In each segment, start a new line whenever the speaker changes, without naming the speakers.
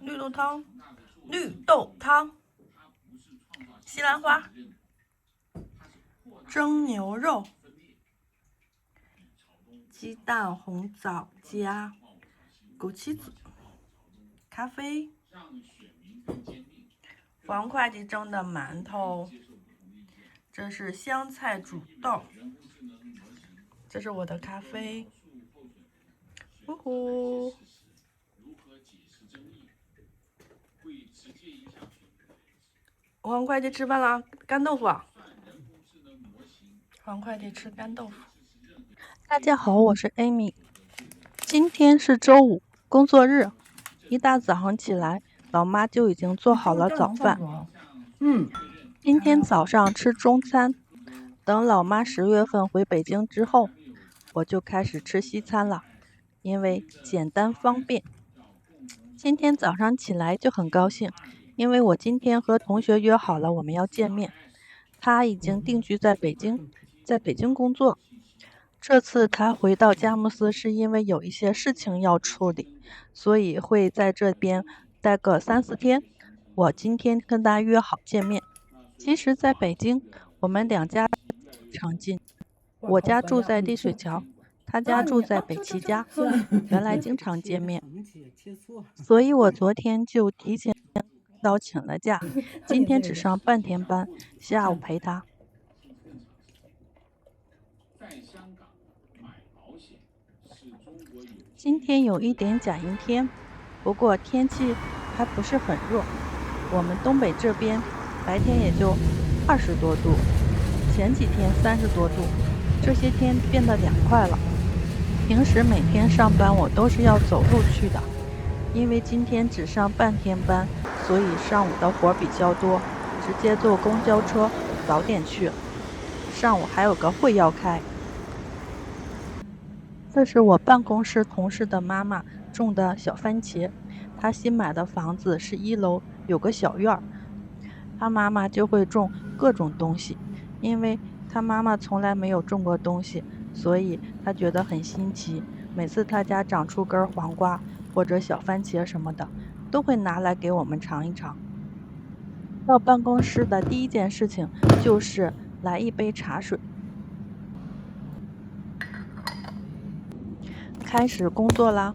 绿豆汤，绿豆汤，西兰花，蒸牛肉，鸡蛋红枣加枸杞子，咖啡，黄会计蒸的馒头，这是香菜煮豆，这是我的咖啡，呼呼。黄会计吃饭了，干豆腐。黄会计吃干豆腐。
大家好，我是 Amy。今天是周五，工作日。一大早上起来，老妈就已经做好了早饭。今天早上吃中餐。等老妈10月份回北京之后，我就开始吃西餐了，因为简单方便。今天早上起来就很高兴，因为我今天和同学约好了我们要见面。他已经定居在北京，在北京工作。这次他回到佳木斯是因为有一些事情要处理，所以会在这边待个3、4天。我今天跟他约好见面。其实在北京，我们两家常近，我家住在滴水桥，他家住在北齐家，原来经常见面，所以我昨天就提前早请了假，今天只上半天班，下午陪他。今天有一点假阴天，不过天气还不是很热。我们东北这边白天也就20多度，前几天30多度，这些天变得凉快了。平时每天上班我都是要走路去的，因为今天只上半天班，所以上午的活比较多，直接坐公交车早点去。上午还有个会要开。这是我办公室同事的妈妈种的小番茄，她新买的房子是1楼，有个小院儿。她妈妈就会种各种东西，因为她妈妈从来没有种过东西，所以她觉得很新奇。每次她家长出根黄瓜或者小番茄什么的，都会拿来给我们尝一尝。到办公室的第一件事情就是来一杯茶水。开始工作啦。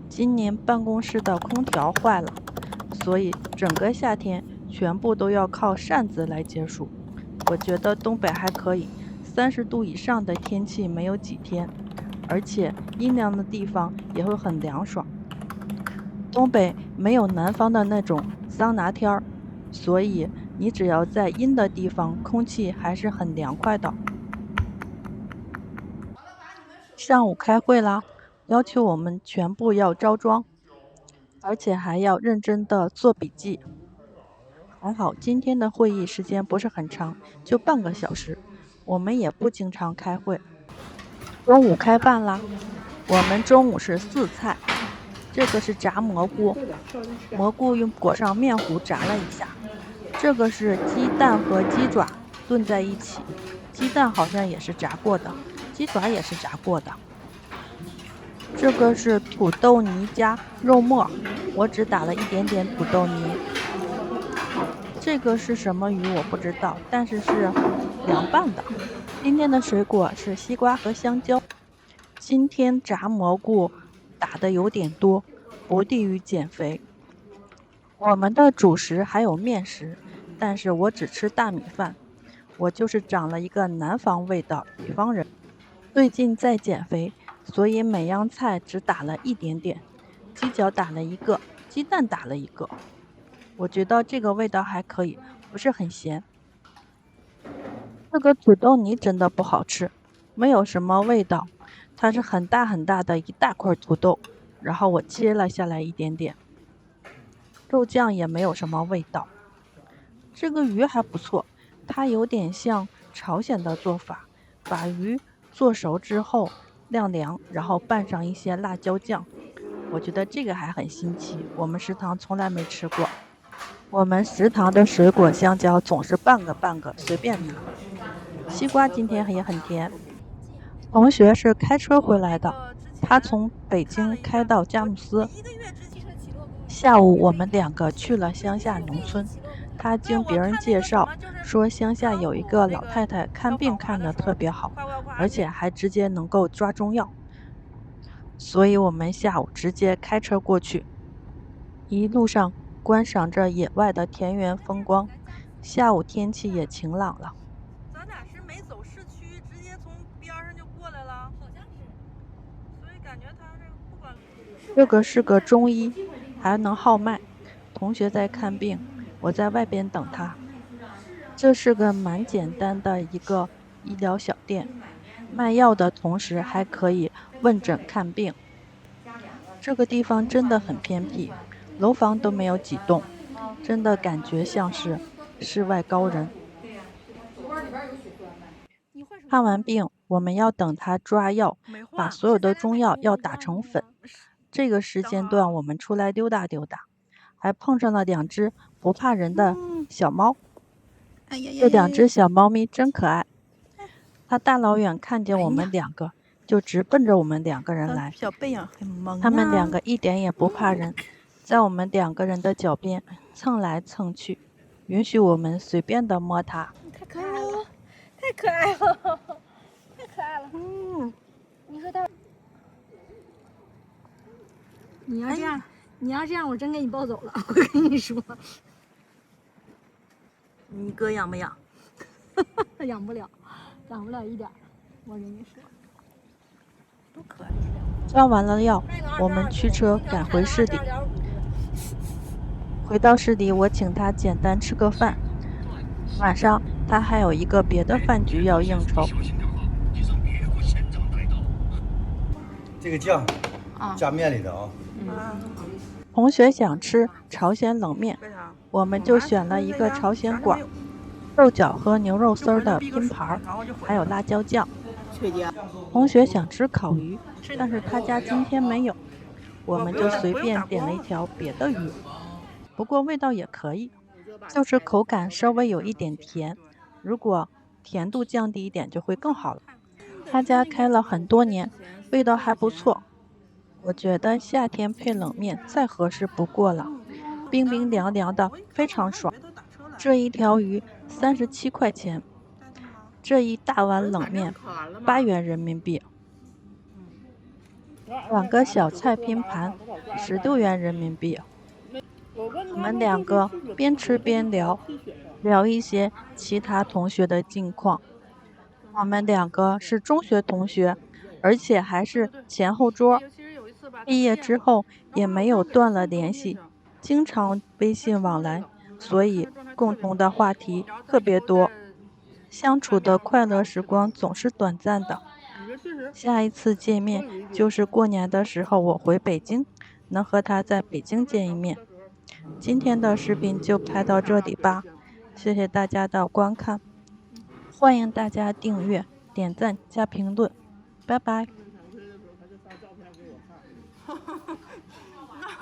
今年办公室的空调坏了，所以整个夏天全部都要靠扇子来解暑。我觉得东北还可以，30度以上的天气没有几天，而且阴凉的地方也会很凉爽。东北没有南方的那种桑拿天儿，所以你只要在阴的地方，空气还是很凉快的。上午开会啦，要求我们全部要着装，而且还要认真的做笔记。还好今天的会议时间不是很长，就半个小时。我们也不经常开会。中午开饭啦，我们中午是4菜。这个是炸蘑菇，蘑菇用裹上面糊炸了一下。这个是鸡蛋和鸡爪炖在一起，鸡蛋好像也是炸过的，鸡爪也是炸过的。这个是土豆泥加肉末，我只打了一点点土豆泥。这个是什么鱼我不知道，但是是凉拌的。今天的水果是西瓜和香蕉。今天炸蘑菇打的有点多，不利于减肥。我们的主食还有面食，但是我只吃大米饭。我就是长了一个南方胃的北方人，最近在减肥，所以每样菜只打了一点点。鸡脚打了1个，鸡蛋打了1个。我觉得这个味道还可以，不是很咸。这个土豆泥真的不好吃，没有什么味道。它是很大很大的一大块土豆，然后我切了下来一点点。肉酱也没有什么味道。这个鱼还不错，它有点像朝鲜的做法，把鱼做熟之后晾凉，然后拌上一些辣椒酱。我觉得这个还很新奇，我们食堂从来没吃过。我们食堂的水果香蕉总是半个随便拿。西瓜今天也很甜。同学是开车回来的，他从北京开到佳木斯。下午我们两个去了乡下农村，他经别人介绍说乡下有一个老太太看病看得特别好，而且还直接能够抓中药，所以我们下午直接开车过去，一路上观赏着野外的田园风光，下午天气也晴朗了。
咱俩是没走市区，直接从边上就过来了，好像是。所以感觉他这个不管。
这个是个中医，还能号脉。同学在看病，我在外边等他。这是个蛮简单的一个医疗小店，卖药的同时还可以问诊看病。这个地方真的很偏僻，楼房都没有几栋，真的感觉像是世外高人。看完病，我们要等他抓药，把所有的中药要打成粉。这个时间段我们出来溜达溜达，还碰上了2只不怕人的小猫。这2只小猫咪真可爱，它大老远看见我们2个，就直奔着我们2个人来。
小背影很萌。
它们2个一点也不怕人，在我们2个人的脚边蹭来蹭去，允许我们随便的摸它。
太可爱了，太可爱了，太可爱了。你说它，你要这样，我真给你抱走了。我跟你说，
你哥养不养？
养不了，养不了一点儿。我跟你说，
多可爱！
抓完了药，我们驱车赶回市里。回到市里，我请他简单吃个饭。晚上他还有一个别的饭局要应酬。
这个酱加面里的啊。
同学想吃朝鲜冷面，我们就选了一个朝鲜馆，肉饺和牛肉丝的拼盘，还有辣椒酱。同学想吃烤鱼，但是他家今天没有，我们就随便点了一条别的鱼，不过味道也可以，就是口感稍微有一点甜，如果甜度降低一点就会更好了。他家开了很多年，味道还不错，我觉得夏天配冷面再合适不过了，冰冰凉凉的，非常爽。这一条鱼37块钱，这一大碗冷面8元人民币，2个小菜拼盘16元人民币。我们2个边吃边聊一些其他同学的近况。我们2个是中学同学，而且还是前后桌。毕业之后也没有断了联系，经常微信往来，所以共同的话题特别多，相处的快乐时光总是短暂的。下一次见面就是过年的时候我回北京，能和他在北京见一面。今天的视频就拍到这里吧，谢谢大家的观看，欢迎大家订阅、点赞加评论，拜拜。